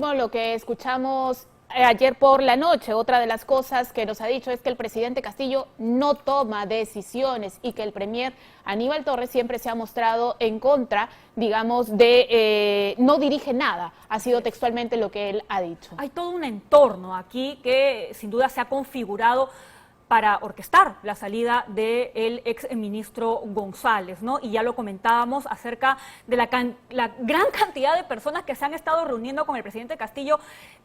Lo que escuchamos ayer por la noche, otra de las cosas que nos ha dicho es que el presidente Castillo no toma decisiones y que el premier Aníbal Torres siempre se ha mostrado en contra, digamos, de no dirige nada. Ha sido textualmente lo que él ha dicho. Hay todo un entorno aquí que sin duda se ha configurado para orquestar la salida del ex ministro González, ¿no? Y ya lo comentábamos acerca de la gran cantidad de personas que se han estado reuniendo con el presidente Castillo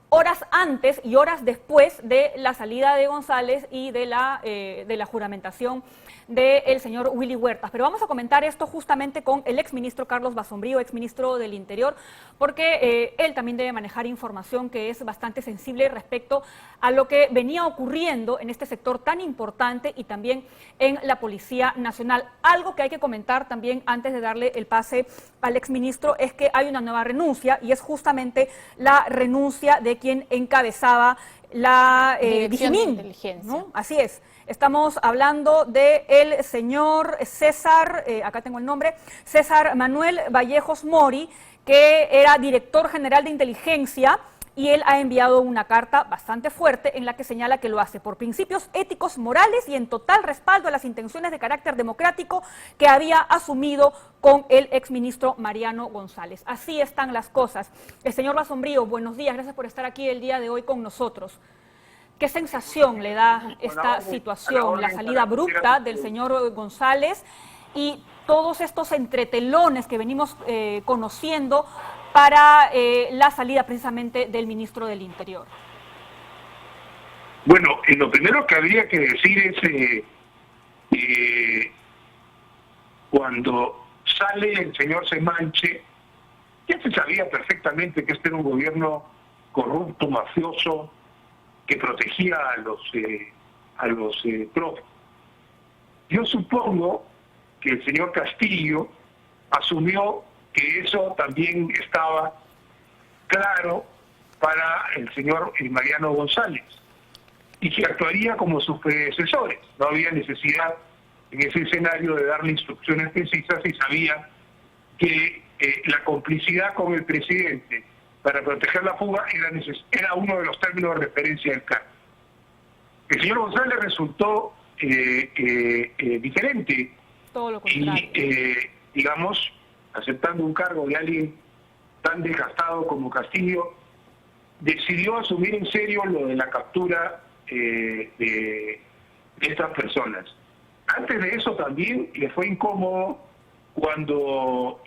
horas antes y horas después de la salida de González y de la juramentación del señor Willy Huertas. Pero vamos a comentar esto justamente con el exministro Carlos Basombrío, exministro del Interior, porque él también debe manejar información que es bastante sensible respecto a lo que venía ocurriendo en este sector tan importante y también en la Policía Nacional. Algo que hay que comentar también antes de darle el pase al exministro es que hay una nueva renuncia y es justamente la renuncia de quien encabezaba la Dirección de Digimin, Inteligencia. ¿no? Así es. Estamos hablando del señor César, acá tengo el nombre, César Manuel Vallejos Mori, que era director general de inteligencia, y él ha enviado una carta bastante fuerte en la que señala que lo hace por principios éticos, morales y en total respaldo a las intenciones de carácter democrático que había asumido con el exministro Mariano González. Así están las cosas. El señor Basombrío, buenos días, gracias por estar aquí el día de hoy con nosotros. ¿Qué sensación le da esta situación, la salida abrupta del señor González y todos estos entretelones que venimos conociendo para la salida precisamente del ministro del Interior? Bueno, lo primero que habría que decir es cuando sale el señor Semanche, ya se sabía perfectamente que este era un gobierno corrupto, mafioso, que protegía a los prófugos. Yo supongo que el señor Castillo asumió que eso también estaba claro para el señor Mariano González y que actuaría como sus predecesores. No había necesidad en ese escenario de darle instrucciones precisas y sabía que la complicidad con el presidente para proteger la fuga era uno de los términos de referencia del cargo. El señor González resultó diferente. Todo lo contrario. Y, digamos, aceptando un cargo de alguien tan desgastado como Castillo, decidió asumir en serio lo de la captura de estas personas. Antes de eso también le fue incómodo cuando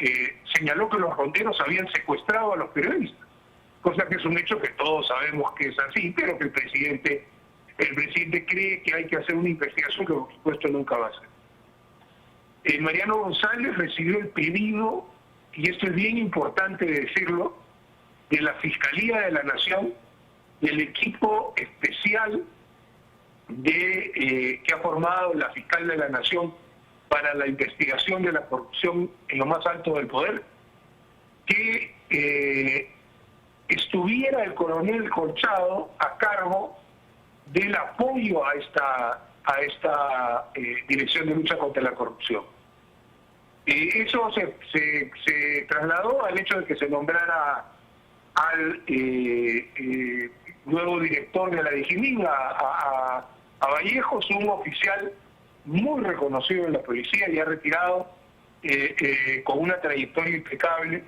señaló que los ronderos habían secuestrado a los periodistas, cosa que es un hecho que todos sabemos que es así, pero que el presidente cree que hay que hacer una investigación que por supuesto nunca va a hacer. Mariano González recibió el pedido, y esto es bien importante decirlo, de la Fiscalía de la Nación, del equipo especial que ha formado la Fiscal de la Nación para la investigación de la corrupción en lo más alto del poder, que estuviera el coronel Colchado a cargo del apoyo a esta Dirección de Lucha contra la Corrupción. Eso se trasladó al hecho de que se nombrara al nuevo director de la Digimin, a Vallejos, un oficial muy reconocido en la policía, ya retirado, con una trayectoria impecable,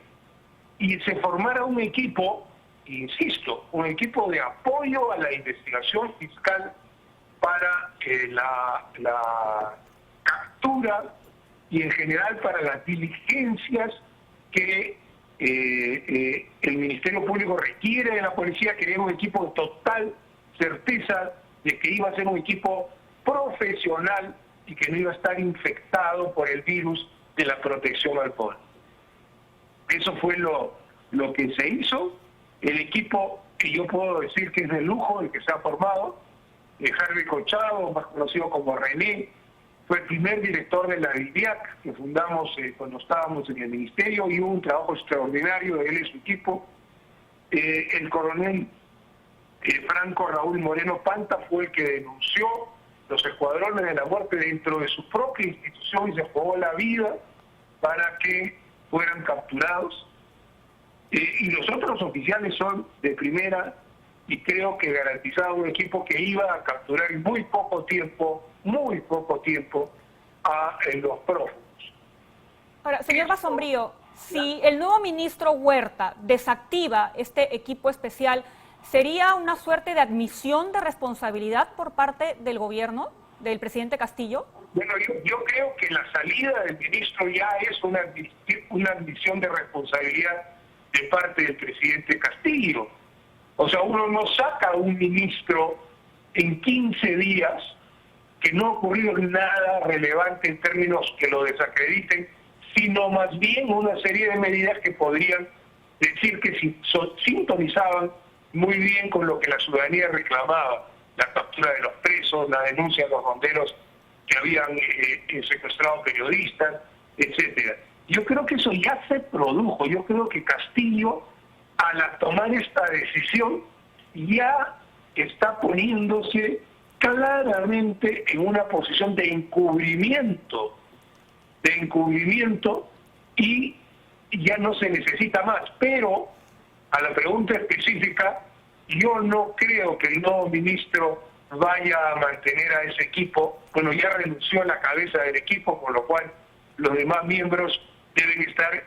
y se formara un equipo, insisto, un equipo de apoyo a la investigación fiscal para la captura y en general para las diligencias que el Ministerio Público requiere de la policía, que era un equipo de total certeza de que iba a ser un equipo profesional y que no iba a estar infectado por el virus de la protección al poder. Eso fue lo que se hizo. El equipo que yo puedo decir que es de lujo, el que se ha formado, Harvey Colchado, más conocido como René, fue el primer director de la DIVIAC que fundamos cuando estábamos en el ministerio, y hubo un trabajo extraordinario de él y su equipo. El coronel Franco Raúl Moreno Panta fue el que denunció los escuadrones de la muerte dentro de su propia institución y se jugó la vida para que fueran capturados. Y los otros oficiales son de primera y creo que garantizaba un equipo que iba a capturar en muy poco tiempo a los prófugos. Ahora, señor Basombrío, si el nuevo ministro Huerta desactiva este equipo especial, ¿sería una suerte de admisión de responsabilidad por parte del gobierno, del presidente Castillo? Bueno, yo creo que la salida del ministro ya es una admisión de responsabilidad de parte del presidente Castillo. O sea, uno no saca a un ministro en 15 días que no ha ocurrido nada relevante en términos que lo desacrediten, sino más bien una serie de medidas que podrían decir que sintonizaban muy bien con lo que la ciudadanía reclamaba: la captura de los presos, la denuncia de los ronderos que habían secuestrado periodistas, etcétera. Yo creo que eso ya se produjo. Yo creo que Castillo, al tomar esta decisión, ya está poniéndose claramente en una posición de encubrimiento y ya no se necesita más. Pero a la pregunta específica, yo no creo que el nuevo ministro vaya a mantener a ese equipo. Bueno, ya renunció a la cabeza del equipo, con lo cual los demás miembros deben estar,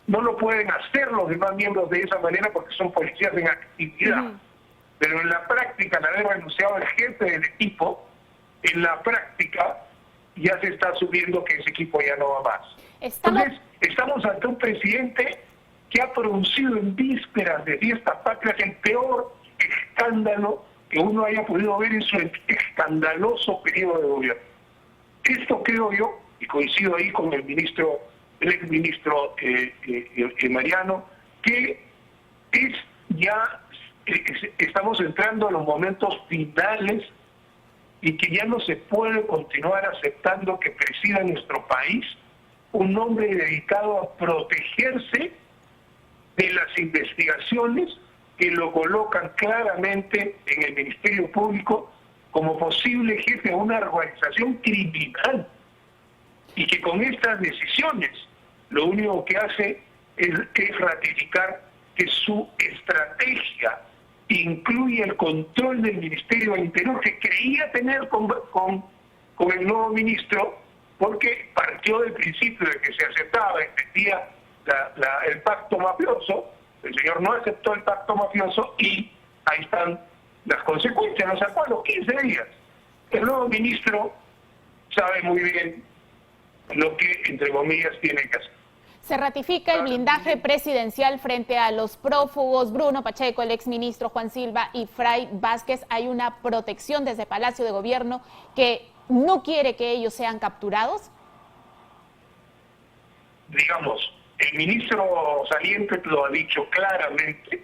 no lo pueden hacer los demás miembros de esa manera porque son policías en actividad. Pero en la práctica, al haber renunciado el jefe del equipo, en la práctica ya se está asumiendo que ese equipo ya no va más. Entonces, estamos ante un presidente que ha producido en vísperas de fiestas patrias el peor escándalo que uno haya podido ver en su escandaloso periodo de gobierno. Esto creo yo, y coincido ahí con el exministro Mariano, que estamos entrando a los momentos finales y que ya no se puede continuar aceptando que presida nuestro país un hombre dedicado a protegerse de las investigaciones que lo colocan claramente en el Ministerio Público como posible jefe de una organización criminal, y que con estas decisiones lo único que hace es ratificar que su estrategia incluye el control del Ministerio del Interior que creía tener con el nuevo ministro, porque partió del principio de que se aceptaba, entendía el pacto mafioso. El señor no aceptó el pacto mafioso y ahí están las consecuencias. Nos sacó a los 15 días. El nuevo ministro sabe muy bien lo que, entre comillas, tiene que hacer. Se ratifica el blindaje presidencial frente a los prófugos Bruno Pacheco, el exministro Juan Silva y Fray Vázquez. Hay una protección desde Palacio de Gobierno que no quiere que ellos sean capturados. Digamos, el ministro saliente lo ha dicho claramente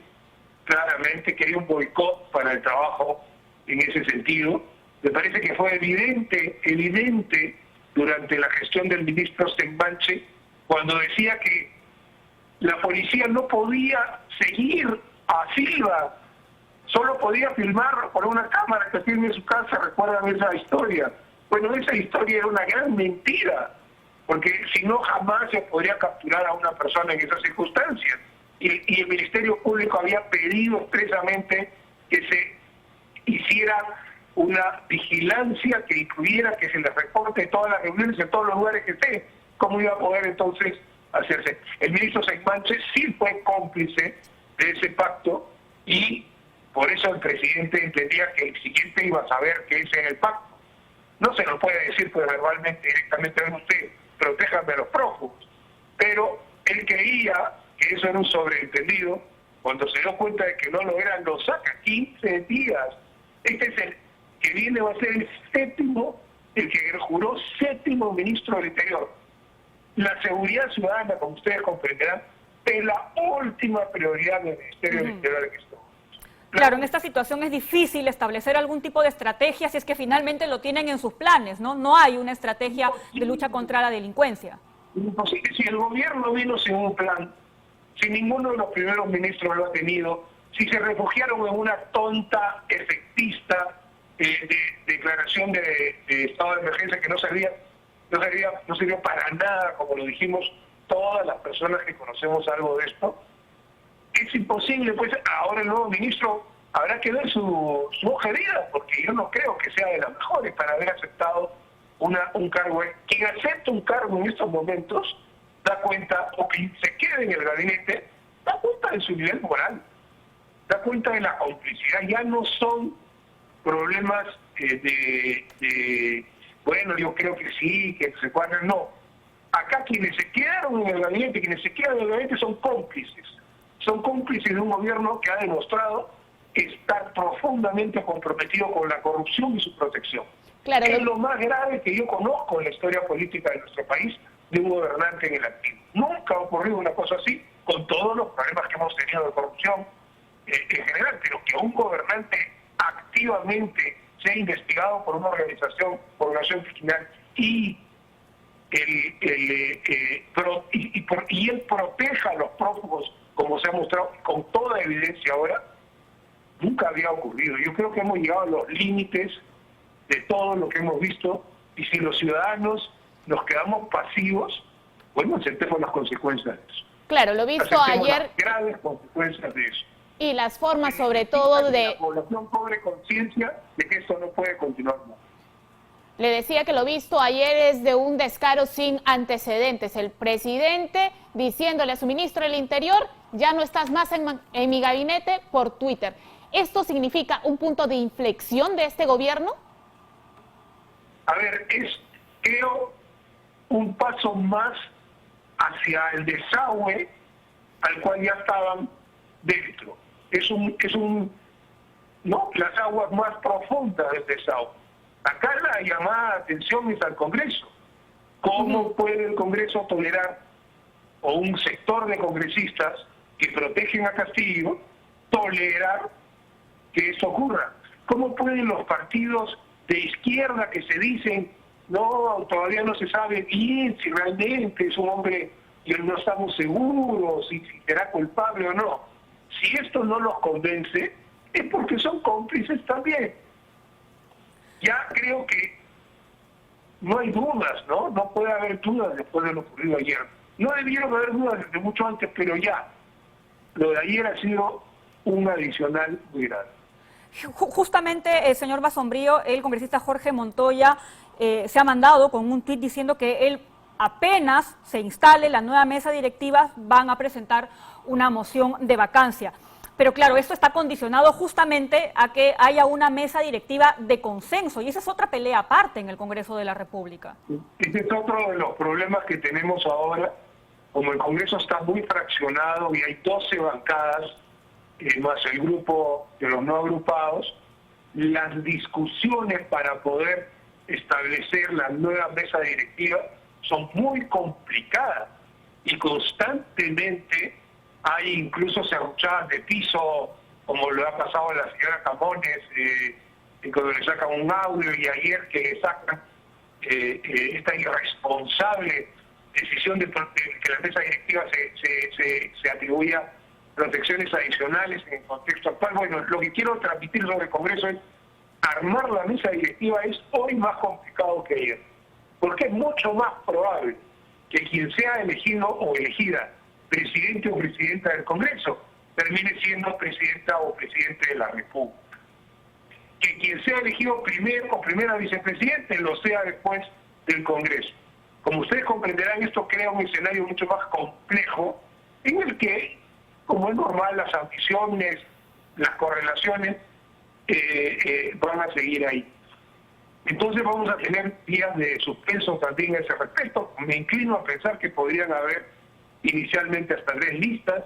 que hay un boicot para el trabajo en ese sentido. Me parece que fue evidente durante la gestión del ministro Semblanche, cuando decía que la policía no podía seguir a Silva, solo podía filmar por una cámara que tiene en su casa. ¿Recuerdan esa historia? Bueno, esa historia era una gran mentira, porque si no, jamás se podría capturar a una persona en esas circunstancias. Y el Ministerio Público había pedido expresamente que se hiciera una vigilancia que incluyera que se les reporte todas las reuniones en todos los lugares que esté. ¿Cómo iba a poder entonces hacerse? El ministro Semblanche sí fue cómplice de ese pacto y por eso el presidente entendía que el siguiente iba a saber que ese era el pacto. No se lo puede decir pues verbalmente directamente a usted, protéjame a los prófugos. Pero él creía que eso era un sobreentendido. Cuando se dio cuenta de que no lo eran, lo saca 15 días. Este es el que viene, va a ser el que juró séptimo ministro del Interior. La seguridad ciudadana, como ustedes comprenderán, es la última prioridad del Ministerio del Interior en esto. Claro, en esta situación es difícil establecer algún tipo de estrategia si es que finalmente lo tienen en sus planes, ¿no? No hay una estrategia de lucha contra la delincuencia. Imposible. Si el gobierno vino sin un plan, si ninguno de los primeros ministros lo ha tenido, si se refugiaron en una tonta, efectista declaración de estado de emergencia que no sirvió para nada, como lo dijimos todas las personas que conocemos algo de esto, es imposible, pues ahora el nuevo ministro habrá que ver su hoja de vida, porque yo no creo que sea de las mejores para haber aceptado un cargo. Quien acepta un cargo en estos momentos da cuenta, o que se quede en el gabinete, da cuenta de su nivel moral, da cuenta de la complicidad. Ya no son problemas bueno, yo creo que sí, que se cuadran, no. Acá quienes se quedaron en el gabinete, quienes se quedan en el gabinete son cómplices. Son cómplices de un gobierno que ha demostrado estar profundamente comprometido con la corrupción y su protección. Claro, es lo más grave que yo conozco en la historia política de nuestro país de un gobernante en el activo. Nunca ha ocurrido una cosa así, con todos los problemas que hemos tenido de corrupción en general, pero que un gobernante activamente sea investigado por una organización criminal y él proteja a los prófugos, como se ha mostrado con toda evidencia ahora, nunca había ocurrido. Yo creo que hemos llegado a los límites de todo lo que hemos visto, y si los ciudadanos nos quedamos pasivos, bueno, aceptemos las consecuencias de eso. Claro, lo visto Aceptemos ayer. las graves consecuencias de eso. Y las formas, sobre todo, de... La población cobre conciencia de que esto no puede continuar más. Le decía que lo visto ayer es de un descaro sin antecedentes. El presidente diciéndole a su ministro del Interior, ya no estás más en mi gabinete, por Twitter. ¿Esto significa un punto de inflexión de este gobierno? A ver, es, creo, un paso más hacia el desagüe al cual ya estaban dentro. No, las aguas más profundas del desagüe. Acá la llamada de atención es al Congreso. ¿Cómo puede el Congreso tolerar, o un sector de congresistas que protegen a Castillo, tolerar que eso ocurra? ¿Cómo pueden los partidos de izquierda que se dicen, no, todavía no se sabe bien si realmente es un hombre y no estamos seguros si será culpable o no? Si esto no los convence, es porque son cómplices también. Ya creo que no hay dudas, ¿no? No puede haber dudas después de lo ocurrido ayer. No debieron haber dudas desde mucho antes, pero ya. Lo de ayer ha sido un adicional muy grande. Justamente, señor Basombrío, el congresista Jorge Montoya se ha mandado con un tuit diciendo que él, apenas se instale la nueva mesa directiva, van a presentar una moción de vacancia. Pero claro, esto está condicionado justamente a que haya una mesa directiva de consenso, y esa es otra pelea aparte en el Congreso de la República. Este es otro de los problemas que tenemos ahora. Como el Congreso está muy fraccionado y hay 12 bancadas, más el grupo de los no agrupados, las discusiones para poder establecer la nueva mesa directiva son muy complicadas, y constantemente hay incluso serruchadas de piso, como lo ha pasado a la señora Camones, cuando le sacan un audio, y ayer que le sacan esta irresponsable decisión de que la mesa directiva se atribuya protecciones adicionales en el contexto actual. Bueno, lo que quiero transmitir sobre el Congreso es: armar la mesa directiva es hoy más complicado que ayer, porque es mucho más probable que quien sea elegido o elegida presidente o presidenta del Congreso termine siendo presidenta o presidente de la República. Que quien sea elegido primero o primera vicepresidente lo sea después del Congreso. Como ustedes comprenderán, esto crea un escenario mucho más complejo, en el que, como es normal, las ambiciones, las correlaciones van a seguir ahí. Entonces vamos a tener días de suspenso también a ese respecto. Me inclino a pensar que podrían haber inicialmente hasta 3 listas.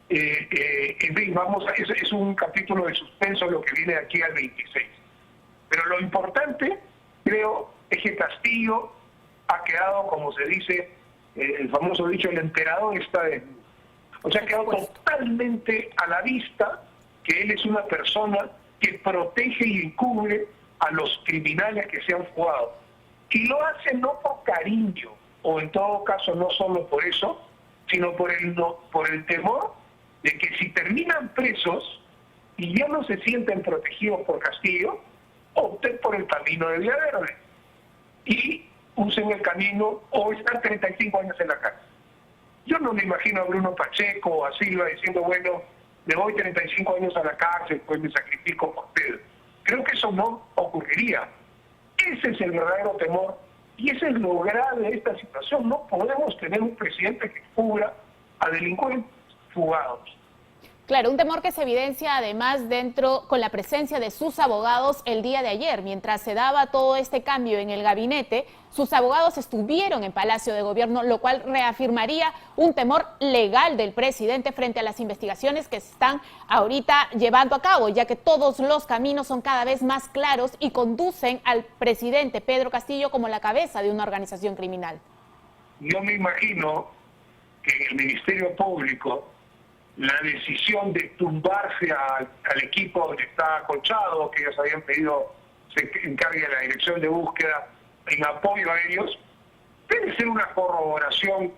En fin, es un capítulo de suspenso lo que viene de aquí al 26. Pero lo importante, creo, es que Castillo ha quedado, como se dice, el famoso dicho, el emperador está desnudo. O sea, ha quedado totalmente a la vista que él es una persona que protege y encubre a los criminales que se han fugado. Y lo hace no por cariño, o en todo caso no solo por eso, sino por el temor de que si terminan presos y ya no se sienten protegidos por Castillo, opten por el camino de Villaverde y usen el camino, o están 35 años en la cárcel. Yo no me imagino a Bruno Pacheco o a Silva diciendo, bueno, me voy 35 años a la cárcel, pues me sacrifico por ustedes. Creo que eso no ocurriría. Ese es el verdadero temor y ese es lo grave de esta situación. No podemos tener un presidente que cubra a delincuentes fugados. Claro, un temor que se evidencia además con la presencia de sus abogados el día de ayer. Mientras se daba todo este cambio en el gabinete, sus abogados estuvieron en Palacio de Gobierno, lo cual reafirmaría un temor legal del presidente frente a las investigaciones que se están ahorita llevando a cabo, ya que todos los caminos son cada vez más claros y conducen al presidente Pedro Castillo como la cabeza de una organización criminal. Yo me imagino que en el Ministerio Público la decisión de tumbarse al equipo donde está acolchado, que ellos habían pedido se encargue de la dirección de búsqueda en apoyo a ellos, debe ser una corroboración,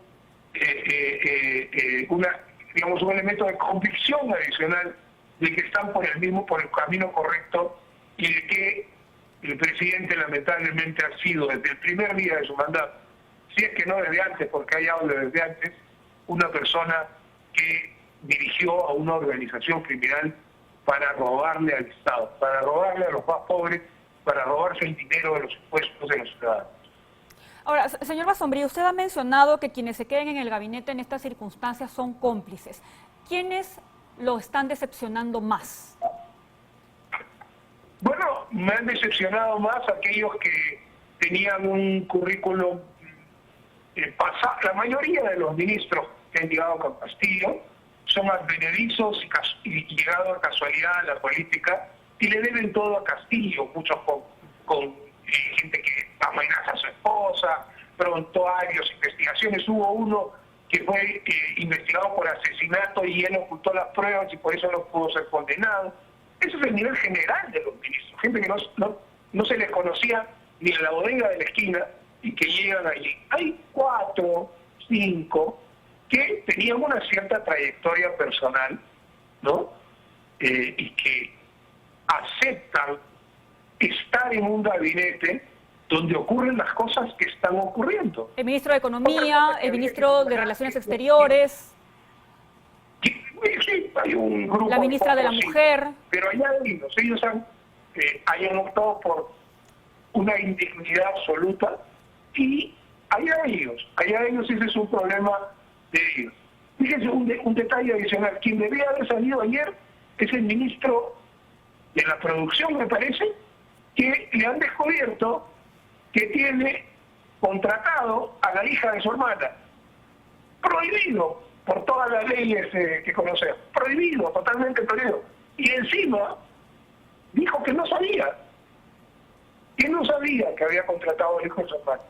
un elemento de convicción adicional de que están por el camino correcto y de que el presidente lamentablemente ha sido desde el primer día de su mandato, si es que no desde antes, porque hay audio desde antes, una persona que dirigió a una organización criminal para robarle al Estado, para robarle a los más pobres, para robarse el dinero de los impuestos de los ciudadanos. Ahora, señor Basombrí, usted ha mencionado que quienes se queden en el gabinete en estas circunstancias son cómplices. ¿Quiénes lo están decepcionando más? Bueno, me han decepcionado más aquellos que tenían un currículum pasado. La mayoría de los ministros que han llegado con Castillo son advenedizos y llegado a casualidad a la política y le deben todo a Castillo, muchos con gente que amenaza a su esposa, prontuarios, investigaciones. Hubo uno que fue investigado por asesinato y él ocultó las pruebas y por eso no pudo ser condenado. Ese es el nivel general de los ministros, gente que no se les conocía ni en la bodega de la esquina y que llegan allí. Hay 4, 5 que tenían una cierta trayectoria personal, ¿no? Y que aceptan estar en un gabinete donde ocurren las cosas que están ocurriendo. El ministro de Economía, el ministro de Relaciones Exteriores, sí, hay un grupo, la ministra de la Mujer. Pero allá ellos hayan optado por una indignidad absoluta y allá ellos, ese es un problema de ellos. Fíjense un detalle adicional, quien debía haber salido ayer es el ministro de la Producción, me parece, que le han descubierto que tiene contratado a la hija de su hermana. Prohibido por todas las leyes que conocemos. Prohibido, totalmente prohibido. Y encima dijo que no sabía. Que no sabía que había contratado al hijo de su hermana.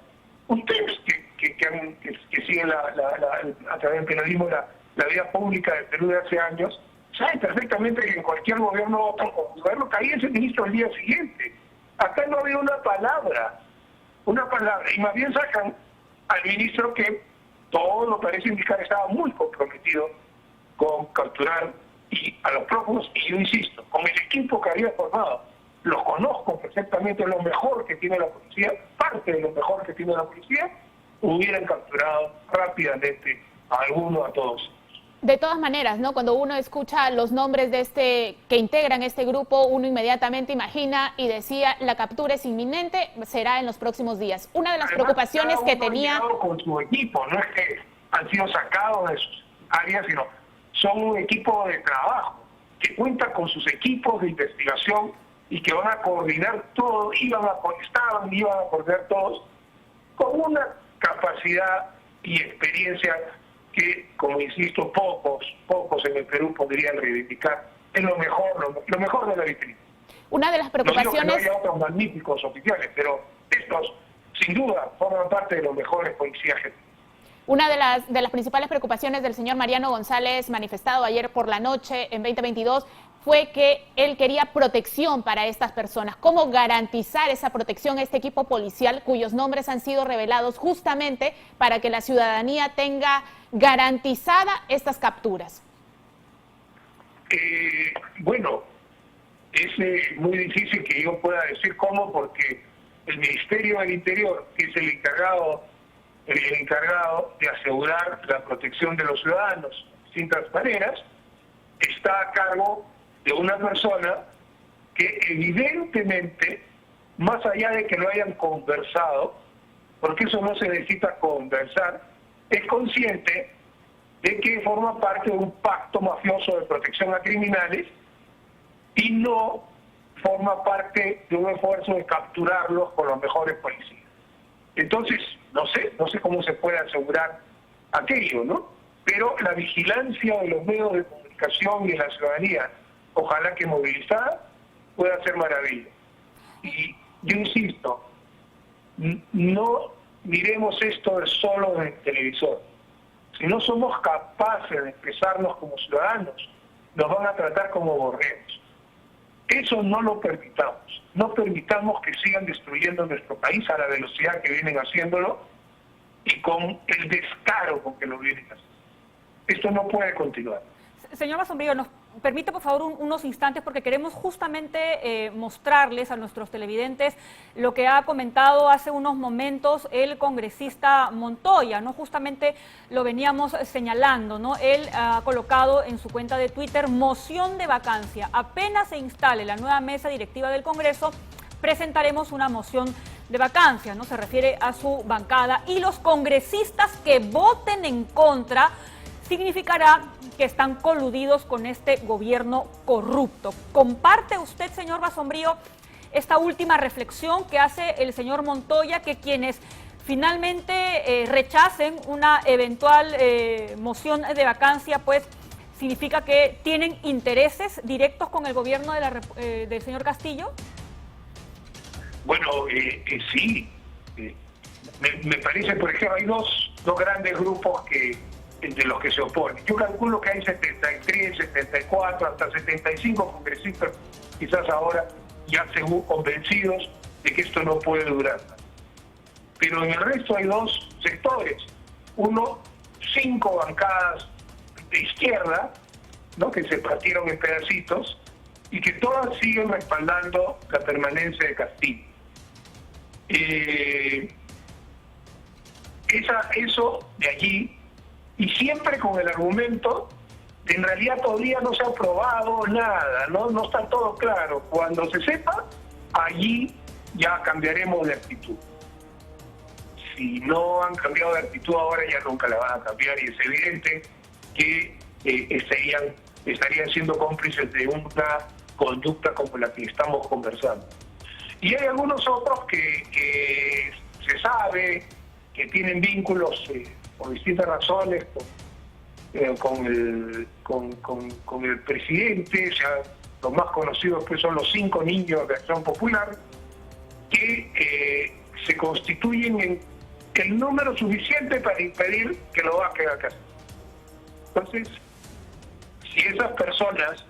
Ustedes que siguen a través del periodismo la vida pública del Perú de hace años, saben perfectamente que en cualquier gobierno caía ese ministro al día siguiente. Acá no había una palabra, y más bien sacan al ministro que todo parece indicar estaba muy comprometido con capturar a los prófugos, y yo insisto, con el equipo que había formado, los conozco perfectamente, lo mejor que tiene la policía, parte de lo mejor que tiene la policía, hubieran capturado rápidamente a alguno, a todos. De todas maneras, ¿no? Cuando uno escucha los nombres de que integran este grupo, uno inmediatamente imagina y decía, la captura es inminente, será en los próximos días. Una de las preocupaciones que tenía... Con su equipo, no es que han sido sacados de sus áreas, sino son un equipo de trabajo que cuenta con sus equipos de investigación y que van a coordinar todo, iban a coordinar todos con una capacidad y experiencia que, como insisto, pocos en el Perú podrían reivindicar. Es lo mejor de la vitrina. Una de las preocupaciones... No digo que no haya otros magníficos oficiales, pero estos, sin duda, forman parte de los mejores policías. Una de las principales preocupaciones del señor Mariano González, manifestado ayer por la noche en 2022, fue que él quería protección para estas personas. ¿Cómo garantizar esa protección a este equipo policial cuyos nombres han sido revelados justamente para que la ciudadanía tenga garantizada estas capturas? Bueno, es muy difícil que yo pueda decir cómo, porque el Ministerio del Interior, que es el encargado el encargado de asegurar la protección de los ciudadanos de distintas maneras, está a cargo de una persona que evidentemente, más allá de que lo hayan conversado, porque eso no se necesita conversar, es consciente de que forma parte de un pacto mafioso de protección a criminales y no forma parte de un esfuerzo de capturarlos con los mejores policías. Entonces, no sé cómo se puede asegurar aquello, ¿no? Pero la vigilancia de los medios de comunicación y de la ciudadanía, ojalá que movilizada, pueda hacer maravilla. Y yo insisto, no miremos esto solo en el televisor. Si no somos capaces de expresarnos como ciudadanos, nos van a tratar como borregos. Eso no lo permitamos. No permitamos que sigan destruyendo nuestro país a la velocidad que vienen haciéndolo y con el descaro con que lo vienen haciendo. Esto no puede continuar. Señor Basombrío, ¿nos permite por favor unos instantes? Porque queremos justamente mostrarles a nuestros televidentes lo que ha comentado hace unos momentos el congresista Montoya, ¿no? Justamente lo veníamos señalando, ¿no? Él ha colocado en su cuenta de Twitter moción de vacancia. Apenas se instale la nueva mesa directiva del Congreso, presentaremos una moción de vacancia, ¿no? Se refiere a su bancada, y los congresistas que voten en contra significará que están coludidos con este gobierno corrupto. ¿Comparte usted, señor Basombrío, esta última reflexión que hace el señor Montoya, que quienes finalmente rechacen una eventual moción de vacancia, pues significa que tienen intereses directos con el gobierno de del señor Castillo? Bueno, sí. Me parece, por ejemplo, hay dos grandes grupos de los que se oponen. Yo calculo que hay 73, 74, hasta 75 congresistas, quizás ahora ya según convencidos de que esto no puede durar. Pero en el resto hay dos sectores. Uno, 5 bancadas de izquierda, ¿no?, que se partieron en pedacitos y que todas siguen respaldando la permanencia de Castillo. Eso de allí, y siempre con el argumento de en realidad todavía no se ha aprobado nada, no está todo claro. Cuando se sepa, allí ya cambiaremos de actitud. Si no han cambiado de actitud ahora, ya nunca la van a cambiar, y es evidente que estarían siendo cómplices de una conducta como la que estamos conversando. Y hay algunos otros que se sabe que tienen vínculos por distintas razones con el presidente. O sea, los más conocidos pues son los 5 niños de Acción Popular, que se constituyen en el número suficiente para impedir que lo bajen a casa. Entonces, si esas personas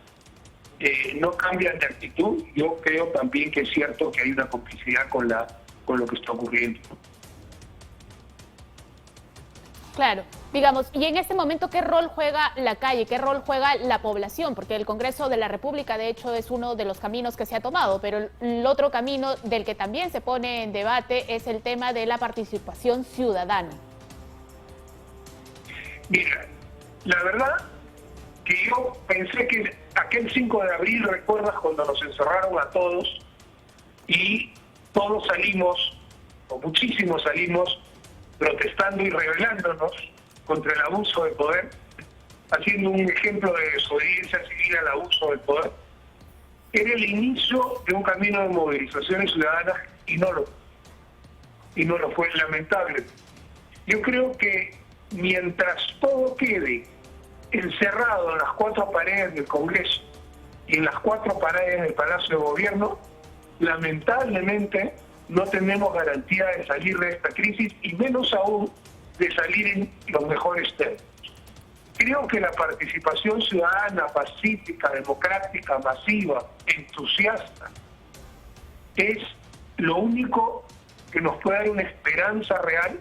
no cambian de actitud, yo creo también que es cierto que hay una complicidad con lo que está ocurriendo. Claro, digamos, y en este momento, ¿qué rol juega la calle, qué rol juega la población? Porque el Congreso de la República, de hecho, es uno de los caminos que se ha tomado, pero el otro camino del que también se pone en debate es el tema de la participación ciudadana. Mira, la verdad que yo pensé que aquel 5 de abril, ¿recuerdas cuando nos encerraron a todos y todos salimos, o muchísimos salimos, protestando y rebelándonos contra el abuso de poder, haciendo un ejemplo de desobediencia civil al abuso del poder? Era el inicio de un camino de movilizaciones ciudadanas y no lo fue, lamentable. Yo creo que mientras todo quede encerrado en las 4 paredes del Congreso y en las 4 paredes del Palacio de Gobierno, lamentablemente no tenemos garantía de salir de esta crisis, y menos aún de salir en los mejores términos. Creo que la participación ciudadana, pacífica, democrática, masiva, entusiasta, es lo único que nos puede dar una esperanza real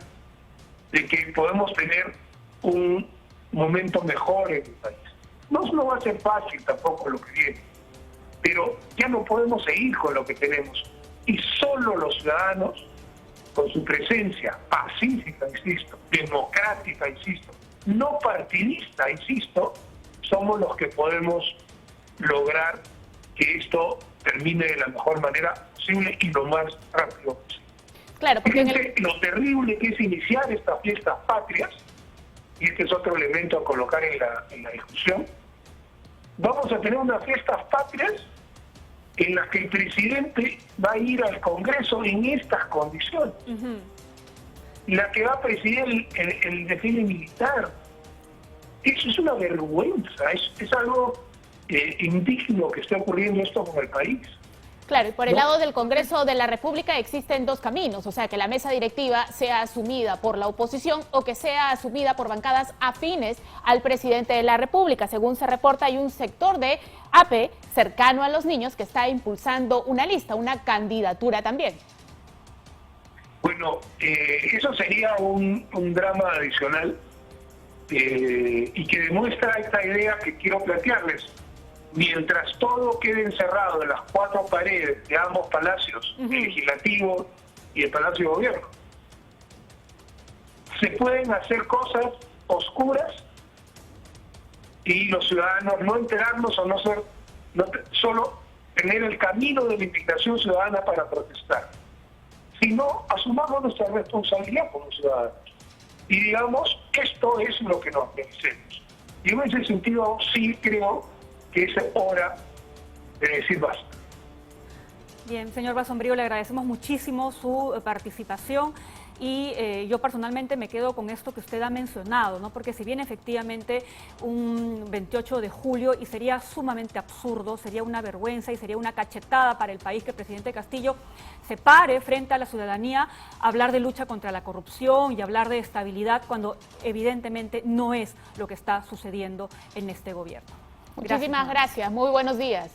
de que podemos tener un momento mejor en el país. No va a ser fácil tampoco lo que viene, pero ya no podemos seguir con lo que tenemos. Y solo los ciudadanos con su presencia pacífica, insisto, democrática, insisto, no partidista, insisto, somos los que podemos lograr que esto termine de la mejor manera posible y lo más rápido posible. Claro, porque Fíjense lo terrible que es iniciar estas fiestas patrias, y este es otro elemento a colocar en la discusión. Vamos a tener unas fiestas patrias en las que el presidente va a ir al Congreso en estas condiciones. La que va a presidir el desfile militar. Eso es una vergüenza, es algo indigno que esté ocurriendo esto con el país. Claro, y por el lado del Congreso de la República existen dos caminos, o sea, que la mesa directiva sea asumida por la oposición o que sea asumida por bancadas afines al presidente de la República. Según se reporta, hay un sector de AP cercano a los niños que está impulsando una lista, una candidatura también. Bueno, eso sería un drama adicional y que demuestra esta idea que quiero plantearles. Mientras todo quede encerrado en las cuatro paredes de ambos palacios, el legislativo y el Palacio de Gobierno, se pueden hacer cosas oscuras y los ciudadanos no enterarnos o solo tener el camino de la indignación ciudadana para protestar, sino asumamos nuestra responsabilidad como ciudadanos y digamos, esto es lo que nos merecemos. Y en ese sentido sí creo que es hora de decir basta. Bien, señor Basombrío, le agradecemos muchísimo su participación y yo personalmente me quedo con esto que usted ha mencionado, ¿no? Porque si bien efectivamente un 28 de julio y sería sumamente absurdo, sería una vergüenza y sería una cachetada para el país que el presidente Castillo se pare frente a la ciudadanía a hablar de lucha contra la corrupción y hablar de estabilidad cuando evidentemente no es lo que está sucediendo en este gobierno. Muchísimas gracias. Muy buenos días.